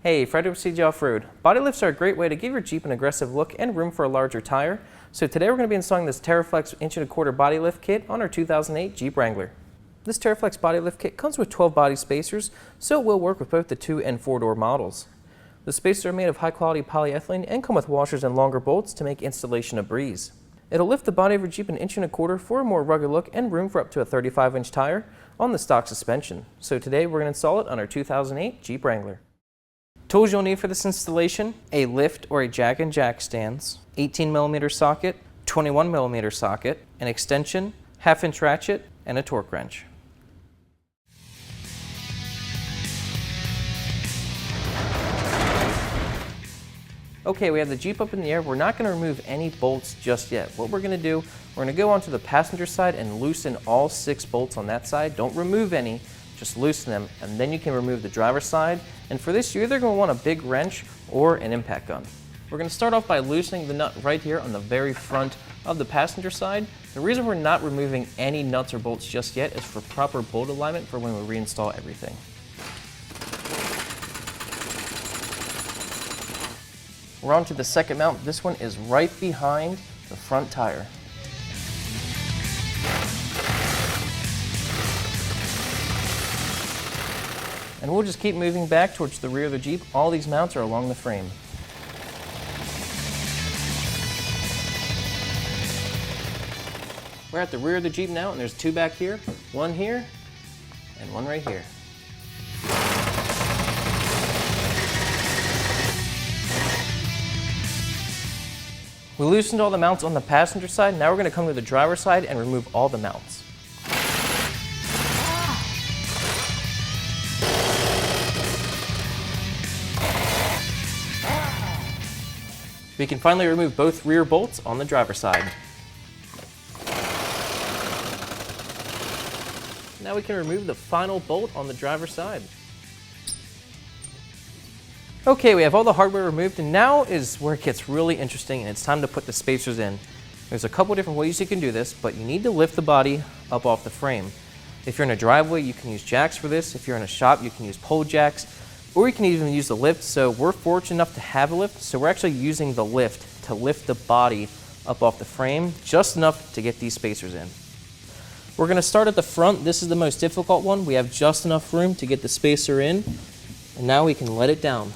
Hey, Freddy with CJ Off-Road. Body lifts are a great way to give your Jeep an aggressive look and room for a larger tire. So today we're going to be installing this TeraFlex 1.25" body lift kit on our 2008 Jeep Wrangler. This TeraFlex body lift kit comes with 12 body spacers, so it will work with both the 2- and 4-door models. The spacers are made of high-quality polyethylene and come with washers and longer bolts to make installation a breeze. It'll lift the body of your Jeep 1.25" for a more rugged look and room for up to a 35-inch tire on the stock suspension. So today we're going to install it on our 2008 Jeep Wrangler. Tools you'll need for this installation: a lift or a jack and jack stands, 18mm socket, 21mm socket, an extension, 1/2-inch ratchet, and a torque wrench. Okay, we have the Jeep up in the air. We're not going to remove any bolts just yet. What we're going to do, we're going to go onto the passenger side and loosen all 6 bolts on that side. Don't remove any, just loosen them, and then you can remove the driver's side. And for this, you're either going to want a big wrench or an impact gun. We're going to start off by loosening the nut right here on the very front of the passenger side. The reason we're not removing any nuts or bolts just yet is for proper bolt alignment for when we reinstall everything. We're on to the second mount. This one is right behind the front tire. And we'll just keep moving back towards the rear of the Jeep. All these mounts are along the frame. We're at the rear of the Jeep now, and there's 2 back here, 1 here, and 1 right here. We loosened all the mounts on the passenger side. Now we're going to come to the driver's side and remove all the mounts. We can finally remove both rear bolts on the driver's side. Now we can remove the final bolt on the driver's side. Okay, we have all the hardware removed, and now is where it gets really interesting, and it's time to put the spacers in. There's a couple different ways you can do this, but you need to lift the body up off the frame. If you're in a driveway, you can use jacks for this. If you're in a shop, you can use pole jacks, or you can even use the lift. So we're fortunate enough to have a lift, so we're actually using the lift to lift the body up off the frame, just enough to get these spacers in. We're going to start at the front. This is the most difficult one. We have just enough room to get the spacer in, and now we can let it down.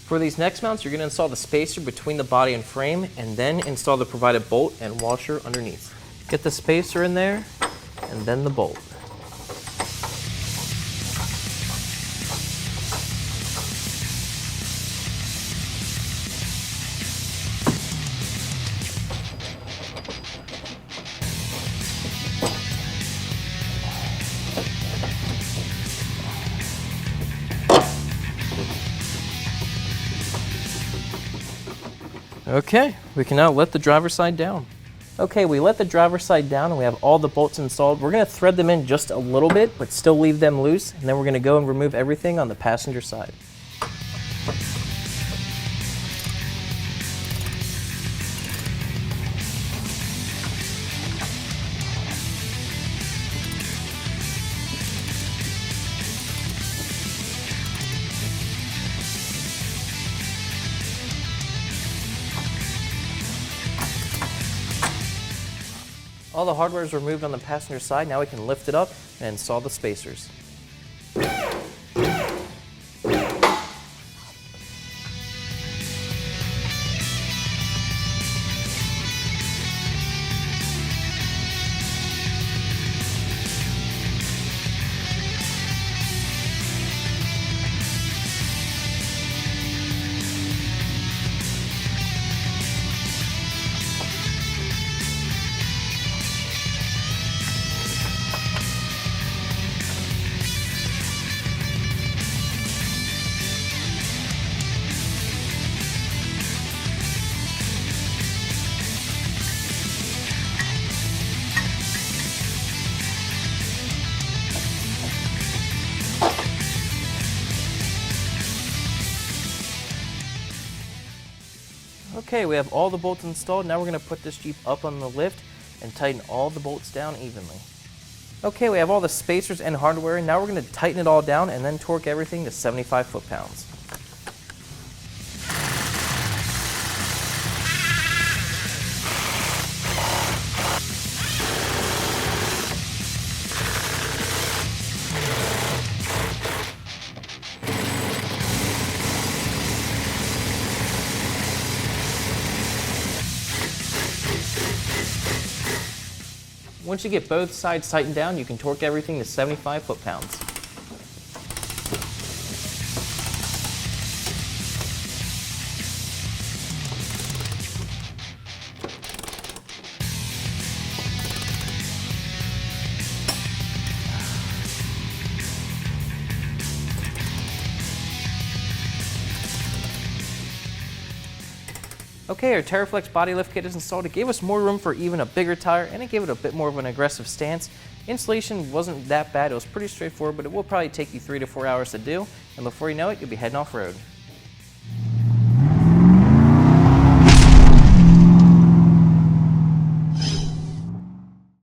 For these next mounts, you're going to install the spacer between the body and frame, and then install the provided bolt and washer underneath. Get the spacer in there, and then the bolt. Okay, we can now let the driver's side down. Okay, we let the driver's side down and we have all the bolts installed. We're going to thread them in just a little bit, but still leave them loose, and then we're going to go and remove everything on the passenger side. All the hardware is removed on the passenger side. Now we can lift it up and install the spacers. Okay, we have all the bolts installed. Now we're going to put this Jeep up on the lift and tighten all the bolts down evenly. Okay, we have all the spacers and hardware. Now we're going to tighten it all down and then torque everything to 75 foot-pounds. Once you get both sides tightened down, you can torque everything to 75 foot-pounds. Okay, our TeraFlex body lift kit is installed. It gave us more room for even a bigger tire, and it gave it a bit more of an aggressive stance. Installation wasn't that bad. It was pretty straightforward, but it will probably take you 3 to 4 hours to do, and before you know it, you'll be heading off-road.